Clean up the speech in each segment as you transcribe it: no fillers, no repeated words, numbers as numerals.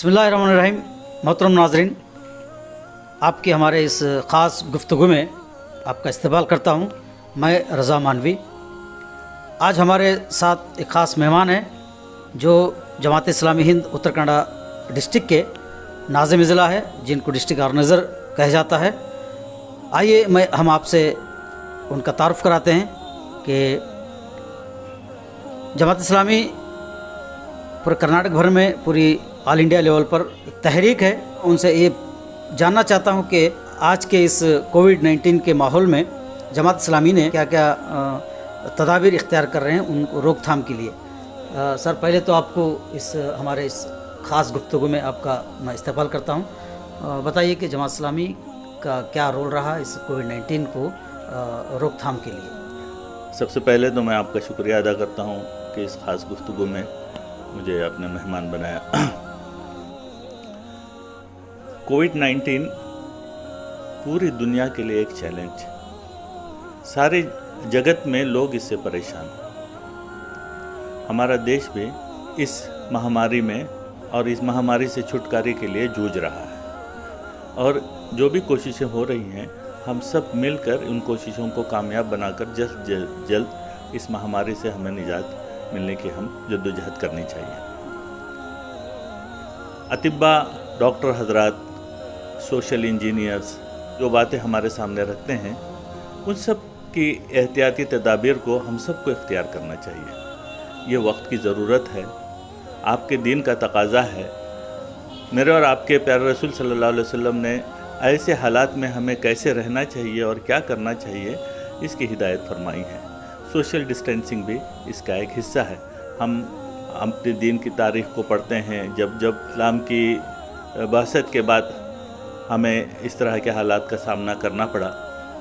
बिस्मिल्लाहिर्रहमानिर्रहीम। मोहतरम नाज़रीन, आपकी हमारे इस ख़ास गुफ्तगू में आपका इस्तकबाल करता हूँ। मैं रज़ा मानवी। आज हमारे साथ एक ख़ास मेहमान हैं जो जमात इस्लामी हिंद उत्तराखंड डिस्ट्रिक्ट के नाज़िम ज़िला है, जिनको डिस्ट्रिक्ट ऑर्गेनाइज़र कहा जाता है। आइए हम आपसे उनका तारुफ़ कराते हैं कि जमात इस्लामी पूरे कर्नाटक भर में पूरी ऑल इंडिया लेवल पर एक तहरीक है। उनसे ये जानना चाहता हूँ कि आज के इस कोविड-19 के माहौल में जमात इस्लामी ने क्या क्या तदाबीर इख्तियार कर रहे हैं उनको रोकथाम के लिए। सर, पहले तो आपको इस हमारे इस ख़ास गुफ्तगू में आपका मैं इस्तकबाल करता हूँ। बताइए कि जमात इस्लामी का क्या रोल रहा इस कोविड-19 को रोकथाम के लिए। सबसे पहले तो मैं आपका शुक्रिया अदा करता हूँ कि इस ख़ास गुफ्तगू में मुझे अपने मेहमान बनाया। कोविड-19 पूरी दुनिया के लिए एक चैलेंज है। सारे जगत में लोग इससे परेशान हैं। हमारा देश भी इस महामारी में और इस महामारी से छुटकारे के लिए जूझ रहा है, और जो भी कोशिशें हो रही हैं, हम सब मिलकर उन कोशिशों को कामयाब बनाकर जल्द इस महामारी से हमें निजात मिलने की हम जद्दोजहद करनी चाहिए। अतिब्बा, डॉक्टर हजरात, सोशल इंजीनियर्स जो बातें हमारे सामने रखते हैं, उन सब की एहतियाती तदाबीर को हम सबको इख्तियार करना चाहिए। ये वक्त की ज़रूरत है, आपके दीन का तकाज़ा है। मेरे और आपके प्यारे रसूल सल्लल्लाहु अलैहि वसल्लम ने ऐसे हालात में हमें कैसे रहना चाहिए और क्या करना चाहिए, इसकी हिदायत फरमाई है। सोशल डिस्टेंसिंग भी इसका एक हिस्सा है। हम अपने दीन की तारीख़ को पढ़ते हैं। जब इस्लाम की बहसत के बाद हमें इस तरह के हालात का सामना करना पड़ा,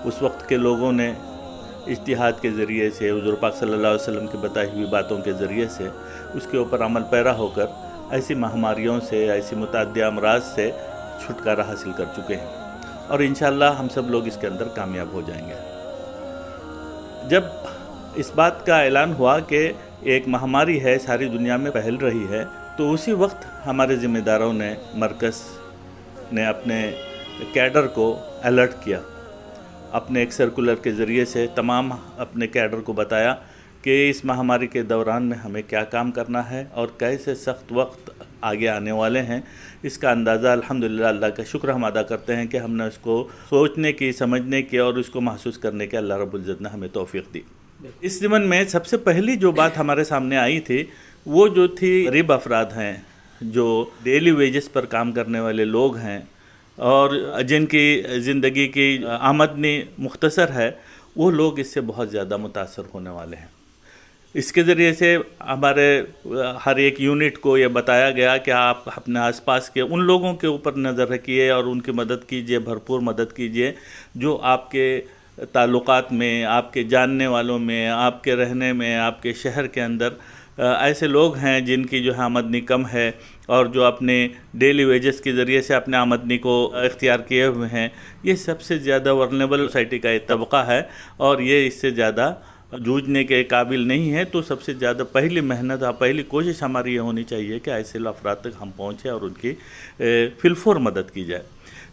उस वक्त के लोगों ने इज्तिहाद के ज़रिए से, हुज़ूर पाक सल्लल्लाहु अलैहि वसल्लम की बताई हुई बातों के ज़रिए से उसके ऊपर अमल पैरा होकर ऐसी महामारियों से, ऐसी मुतअद्दिद अमराज से छुटकारा हासिल कर चुके हैं, और इंशाअल्लाह हम सब लोग इसके अंदर कामयाब हो जाएंगे। जब इस बात का ऐलान हुआ कि एक महामारी है, सारी दुनिया में फैल रही है, तो उसी वक्त हमारे ज़िम्मेदारों ने, मरकज़ ने अपने कैडर को अलर्ट किया। अपने एक सर्कुलर के ज़रिए से तमाम अपने कैडर को बताया कि इस महामारी के दौरान में हमें क्या काम करना है और कैसे सख्त वक्त आगे आने वाले हैं। इसका अंदाज़ा अल्हम्दुलिल्लाह, अल्लाह का शुक्र हम अदा करते हैं कि हमने उसको सोचने की, समझने की और उसको महसूस करने के अल्लाह रब्बुल इज़्ज़त ने हमें तौफ़ीक़ दी। इस ज़मन में सबसे पहली जो बात हमारे सामने आई थी, वो जो थी गरीब अफराद हैं, जो डेली वेजेस पर काम करने वाले लोग हैं और जिनकी ज़िंदगी की आमदनी मुख्तसर है, वो लोग इससे बहुत ज़्यादा मुतासर होने वाले हैं। इसके ज़रिए से हमारे हर एक यूनिट को ये बताया गया कि आप अपने आसपास के उन लोगों के ऊपर नज़र रखिए और उनकी मदद कीजिए, भरपूर मदद कीजिए, जो आपके ताल्लुकात में, आपके जानने वालों में, आपके रहने में, आपके शहर के अंदर ऐसे लोग हैं जिनकी जो है आमदनी कम है और जो अपने डेली वेजेस के ज़रिए से अपने आमदनी को इख्तियार किए हुए हैं। ये सबसे ज़्यादा वल्नरेबल सोसाइटी का एक तबका है और ये इससे ज़्यादा जूझने के काबिल नहीं है। तो सबसे ज़्यादा पहली मेहनत, पहली कोशिश हमारी ये होनी चाहिए कि ऐसे अफराद तक हम पहुँचें और उनकी फिलफोर मदद की जाए।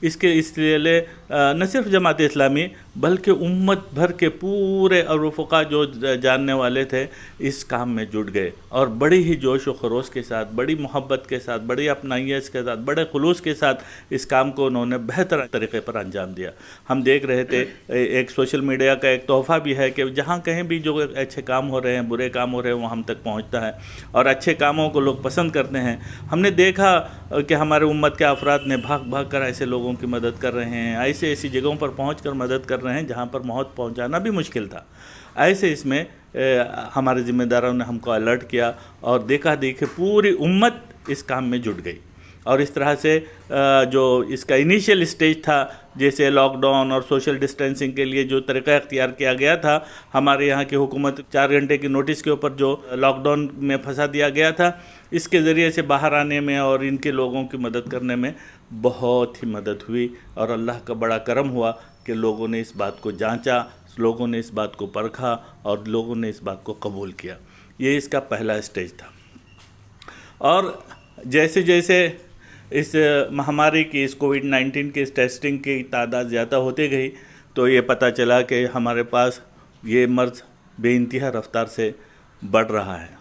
इसलिए न सिर्फ जमात इस्लामी बल्कि उम्मत भर के पूरे अरफ़ा जो जानने वाले थे इस काम में जुट गए और बड़ी ही जोश व खरोश के साथ, बड़ी मोहब्बत के साथ, बड़ी अपनाइयत के साथ, बड़े खुलूस के साथ इस काम को उन्होंने बेहतर तरीक़े पर अंजाम दिया। हम देख रहे थे, एक सोशल मीडिया का एक तोहफ़ा भी है कि जहाँ कहीं भी जो अच्छे काम हो रहे हैं, बुरे काम हो रहे हैं, वो हम तक पहुँचता है और अच्छे कामों को लोग पसंद करते हैं। हमने देखा कि हमारे उम्मत के अफराद ने भाग भाग कर ऐसे लोगों की मदद कर रहे हैं, ऐसी जगहों पर पहुँच कर मदद कर रहे हैं जहाँ पर मौत पहुँचाना भी मुश्किल था। ऐसे इसमें हमारे ज़िम्मेदारों ने हमको अलर्ट किया और देखा देखी पूरी उम्मत इस काम में जुट गई। और इस तरह से जो इसका इनिशियल स्टेज था, जैसे लॉकडाउन और सोशल डिस्टेंसिंग के लिए जो तरीक़ा इख्तियार किया गया था, हमारे यहाँ की हुकूमत 4 घंटे की नोटिस के ऊपर जो लॉकडाउन में फंसा दिया गया था, इसके ज़रिए से बाहर आने में और इनके लोगों की मदद करने में बहुत ही मदद हुई। और अल्लाह का बड़ा करम हुआ कि लोगों ने इस बात को जांचा, लोगों ने इस बात को परखा और लोगों ने इस बात को कबूल किया। ये इसका पहला स्टेज था। और जैसे जैसे اس مہاماری کی، اس کووڈ-19 کی اس ٹیسٹنگ کی تعداد زیادہ ہوتی گئی تو یہ پتہ چلا کہ ہمارے پاس یہ مرض بے انتہا رفتار سے بڑھ رہا ہے۔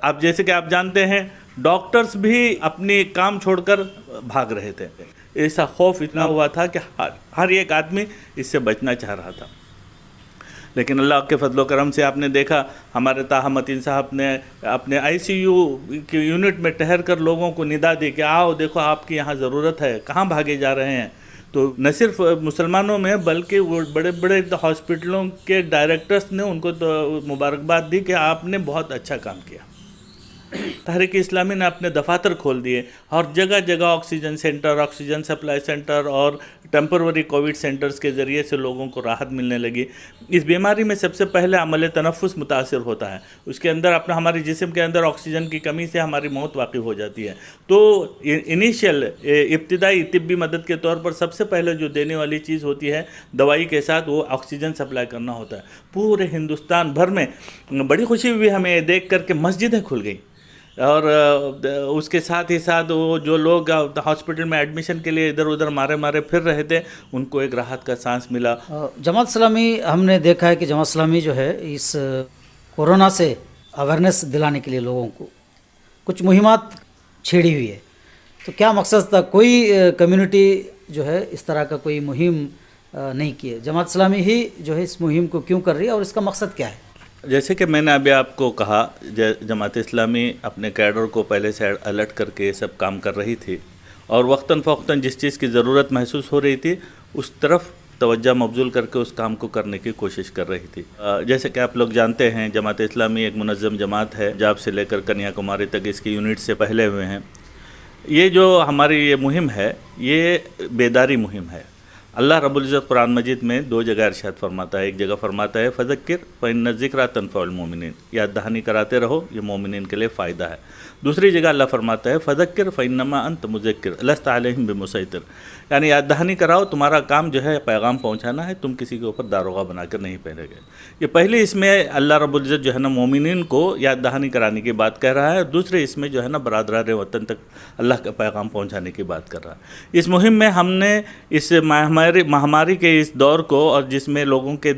اب جیسے کہ آپ جانتے ہیں ڈاکٹرز بھی اپنی کام چھوڑ کر بھاگ رہے تھے، ایسا خوف اتنا ہوا تھا کہ ہر ایک آدمی اس سے بچنا چاہ رہا تھا۔ لیکن اللہ کے فضل و کرم سے آپ نے دیکھا ہمارے طاہر متین صاحب نے اپنے ICU کی یونٹ میں ٹھہر کر لوگوں کو ندا دی کہ آؤ دیکھو آپ کی یہاں ضرورت ہے، کہاں بھاگے جا رہے ہیں۔ تو نہ صرف مسلمانوں میں بلکہ وہ بڑے بڑے ہاسپٹلوں کے ڈائریکٹرز نے ان کو مبارکباد دی کہ آپ نے بہت اچھا کام کیا۔ تحریک اسلامی نے اپنے دفاتر کھول دیے اور جگہ جگہ oxygen centre, oxygen supply centre اور ٹیمپروری کووڈ سینٹرز کے ذریعے سے لوگوں کو راحت ملنے لگی۔ اس بیماری میں سب سے پہلے عمل تنفس متاثر ہوتا ہے، اس کے اندر ہمارے جسم کے اندر آکسیجن کی کمی سے ہماری موت واقع ہو جاتی ہے۔ تو انیشیل ابتدائی طبی مدد کے طور پر سب سے پہلے جو دینے والی چیز ہوتی ہے دوائی کے ساتھ، وہ آکسیجن سپلائی کرنا ہوتا ہے۔ پورے ہندوستان بھر میں بڑی خوشی ہوئی ہمیں یہ دیکھ کر کہ مسجدیں کھل گئیں، اور اس کے ساتھ ہی ساتھ وہ جو لوگ ہاسپٹل میں ایڈمیشن کے لیے ادھر ادھر مارے پھر رہے تھے ان کو ایک راحت کا سانس ملا۔ جماعت اسلامی، ہم نے دیکھا ہے کہ جماعت اسلامی جو ہے اس کورونا سے اویئرنیس دلانے کے لیے لوگوں کو کچھ مہمات چھیڑی ہوئی ہے، تو کیا مقصد تھا؟ کوئی کمیونٹی جو ہے اس طرح کا کوئی مہم نہیں کی ہے، جماعت اسلامی ہی جو ہے اس مہم کو کیوں کر رہی ہے اور اس کا مقصد کیا ہے؟ جیسے کہ میں نے ابھی آپ کو کہا، جماعت اسلامی اپنے کیڈر کو پہلے سے الرٹ کر کے یہ سب کام کر رہی تھی، اور وقتاً فوقتاً جس چیز کی ضرورت محسوس ہو رہی تھی اس طرف توجہ مبذول کر کے اس کام کو کرنے کی کوشش کر رہی تھی۔ جیسے کہ آپ لوگ جانتے ہیں جماعت اسلامی ایک منظم جماعت ہے، پنجاب سے لے کر کنیا کماری تک اس کی یونٹ سے پہلے ہوئے ہیں۔ یہ جو ہماری یہ مہم ہے یہ بیداری مہم ہے۔ اللہ رب العزت قرآن مجید میں 2 جگہ ارشاد فرماتا ہے، ایک جگہ فرماتا ہے فذکر فإن الذکریٰ تنفع المؤمنین، یاد دہانی کراتے رہو، یہ مومنین کے لیے فائدہ ہے۔ دوسری جگہ اللہ فرماتا ہے فذکر فإنما انت مذکر لست علیہم بمسیطر، یعنی یاد دہانی کراؤ، تمہارا کام جو ہے پیغام پہنچانا ہے، تم کسی کے اوپر داروغہ بنا کر نہیں پہنے گئے۔ یہ پہلے اس میں اللہ رب العزت جو ہے نا مومنین کو یاد دہانی کرانے کی بات کہہ رہا ہے، دوسرے اس میں جو ہے نا برادران وطن تک اللہ کا پیغام پہنچانے کی بات کر رہا ہے۔ اس مہم میں ہم نے اس مہاماری کے اس دور کو، اور جس میں لوگوں کے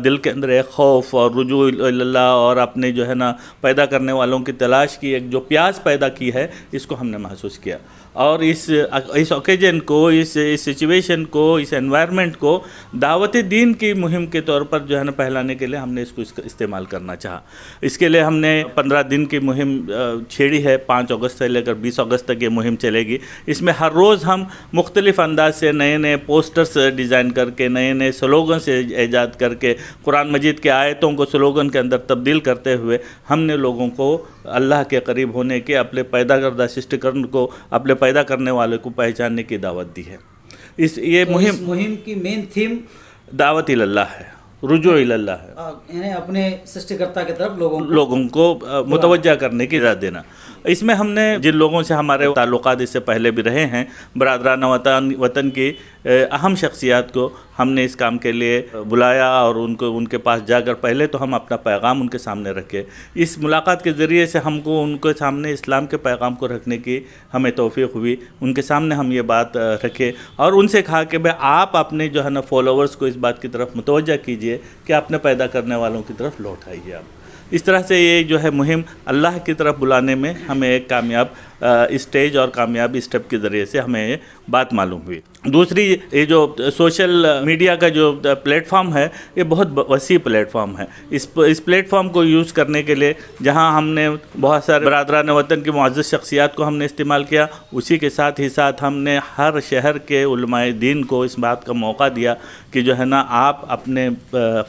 دل کے اندر ایک خوف اور رجوع اللہ اور اپنے جو ہے نا پیدا کرنے والوں کی تلاش کی ایک جو پیاس پیدا کی ہے، اس کو ہم نے محسوس کیا، اور اس اوکیجن کو، اس سچویشن کو، اس انوائرمنٹ کو دعوت دین کی مہم کے طور پر جو ہے نا پھیلانے کے لیے ہم نے اس کو استعمال کرنا چاہا۔ اس کے لیے ہم نے 15 دن کی مہم چھیڑی ہے، 5 اگست سے لے کر 20 اگست تک یہ مہم چلے گی۔ اس میں ہر روز ہم مختلف انداز سے نئے پوسٹرز ڈیزائن کر کے، نئے سلوگن سے ایجاد کر کے، قرآن مجید کے آیتوں کو سلوگن کے اندر تبدیل کرتے ہوئے ہم نے لوگوں کو اللہ کے قریب ہونے کے، اپنے پیدا کردہ سرشتکرن کو، اپنے پیدا کرنے والے کو پہچاننے کی دعوت دی ہے۔ یہ مہم کی مین تھیم دعوت اللہ ہے، رجوع اللہ ہے، یعنی اپنے سرشتکرتا کی طرف لوگوں کو متوجہ کرنے کی اجازت دینا۔ اس میں ہم نے جن لوگوں سے ہمارے تعلقات اس سے پہلے بھی رہے ہیں، برادران وطن کی اہم شخصیات کو ہم نے اس کام کے لیے بلایا، اور ان کے پاس جا کر پہلے تو ہم اپنا پیغام ان کے سامنے رکھے۔ اس ملاقات کے ذریعے سے ہم کو ان کے سامنے اسلام کے پیغام کو رکھنے کی ہمیں توفیق ہوئی۔ ان کے سامنے ہم یہ بات رکھے اور ان سے کہا کہ بھائی آپ اپنے جو ہے نا فالوورز کو اس بات کی طرف متوجہ کیجئے کہ اپنے پیدا کرنے والوں کی طرف لوٹ آئیے آپ۔ اس طرح سے یہ جو ہے مہم اللہ کی طرف بلانے میں ہمیں ایک کامیاب اسٹیج اور کامیابی اسٹیپ کے ذریعے سے ہمیں یہ بات معلوم ہوئی۔ دوسری، یہ جو سوشل میڈیا کا جو پلیٹ فارم ہے یہ بہت وسیع پلیٹ فارم ہے۔ اس پلیٹ فارم کو یوز کرنے کے لیے جہاں ہم نے بہت سارے برادران وطن کی معزز شخصیات کو ہم نے استعمال کیا، اسی کے ساتھ ہی ساتھ ہم نے ہر شہر کے علماء دین کو اس بات کا موقع دیا کہ جو ہے نا آپ اپنے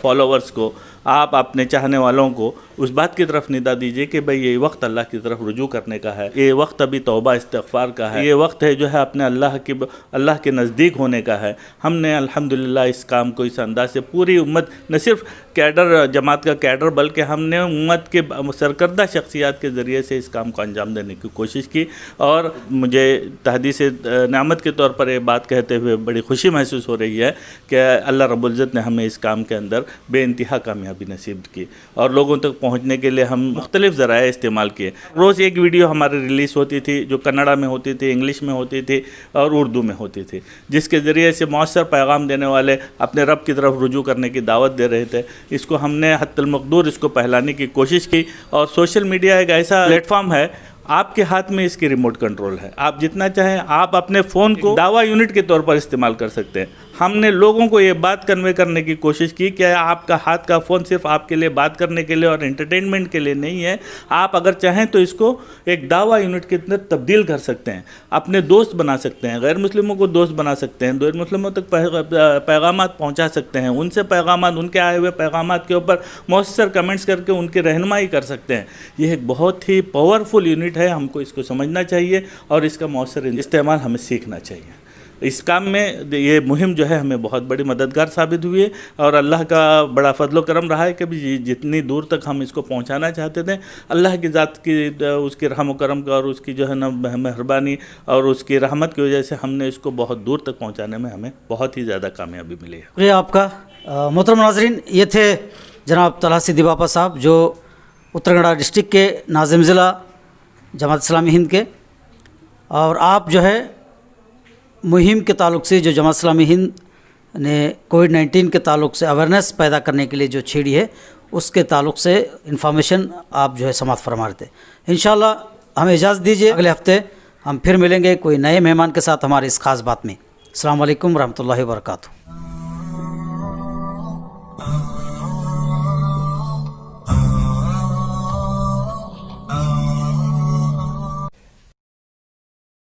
فالوورز کو، آپ اپنے چاہنے والوں کو اس بات کی طرف ندا دیجئے کہ بھئی یہ وقت اللہ کی طرف رجوع کرنے کا ہے، یہ وقت ابھی توبہ استغفار کا ہے، یہ وقت ہے جو ہے اپنے اللہ کے نزدیک ہونے کا ہے۔ ہم نے الحمدللہ اس کام کو اس انداز سے پوری امت، نہ صرف کیڈر، جماعت کا کیڈر، بلکہ ہم نے امت کے سرکردہ شخصیات کے ذریعے سے اس کام کو انجام دینے کی کوشش کی، اور مجھے تحدیث نعمت کے طور پر یہ بات کہتے ہوئے بڑی خوشی محسوس ہو رہی ہے کہ اللہ رب العزت نے ہمیں اس کام کے اندر بے انتہا کامیابی نصیب کی، اور لوگوں تک پہنچنے کے لیے ہم مختلف ذرائع استعمال کیے۔ روز ایک ویڈیو ہمارے ریلیز ہوتی होती थी, जो कन्नड़ा में होती थी, इंग्लिश में होती थी और उर्दू में होती थी, जिसके ज़रिए से मौसर पैगाम देने वाले अपने रब की तरफ रुजू करने की दावत दे रहे थे। इसको हमने हत्तल मक़दूर इसको फैलाने की कोशिश की। और सोशल मीडिया एक ऐसा प्लेटफॉर्म है, आपके हाथ में इसकी रिमोट कंट्रोल है। आप जितना चाहें आप अपने फ़ोन को दावा यूनिट के तौर पर इस्तेमाल कर सकते हैं। हमने लोगों को ये बात कन्वे करने की कोशिश की कि आपका हाथ का फ़ोन सिर्फ आपके लिए बात करने के लिए और एंटरटेनमेंट के लिए नहीं है। आप अगर चाहें तो इसको एक दावा यूनिट के अंदर तब्दील कर सकते हैं, अपने दोस्त बना सकते हैं, गैर मुस्लिमों को दोस्त बना सकते हैं, गैर मुस्लिमों तक पैगामात पहुंचा सकते हैं, उनसे पैगामात, उनके आए हुए पैगामात के ऊपर मौसर कमेंट्स करके उनकी रहनुमाई कर सकते हैं। ये एक बहुत ही पावरफुल यूनिट है, हमको इसको समझना चाहिए और इसका मौसर इस्तेमाल हमें सीखना चाहिए। इस काम में ये मुहिम जो है हमें बहुत बड़ी मददगार साबित हुई है और अल्लाह का बड़ा फजल करम रहा है कि भी जितनी दूर तक हम इसको पहुंचाना चाहते थे, अल्लाह की ज़ात की उसकी रहम करम का और उसकी जो है ना मेहरबानी और उसकी रहमत की वजह से हमने इसको बहुत दूर तक पहुंचाने में हमें बहुत ही ज़्यादा कामयाबी मिली है। शुक्रिया आपका। मोहतरम नाज़रीन, ये थे जनाब तलहा सिद्दीक़ बापा साहब, जो उत्तर कन्नड़ा डिस्ट्रिक्ट के नाज़िम ज़िला जमात इस्लामी हिंद के, और आप जो है मुहिम के ताल्लुक़ से जो जमात इस्लामी हिंद ने कोविड-19 के ताल्लुक़ से अवेयरनेस पैदा करने के लिए जो छेड़ी है, उसके ताल्लुक़ से इन्फॉर्मेशन आप जो है समाअत फरमा रहे थे। इंशाअल्लाह हमें इजाज़त दीजिए, अगले हफ्ते हम फिर मिलेंगे कोई नए मेहमान के साथ हमारे इस ख़ास बात में। अस्सलाम वालेकुम रहमतुल्लाहि व बरकातुहू।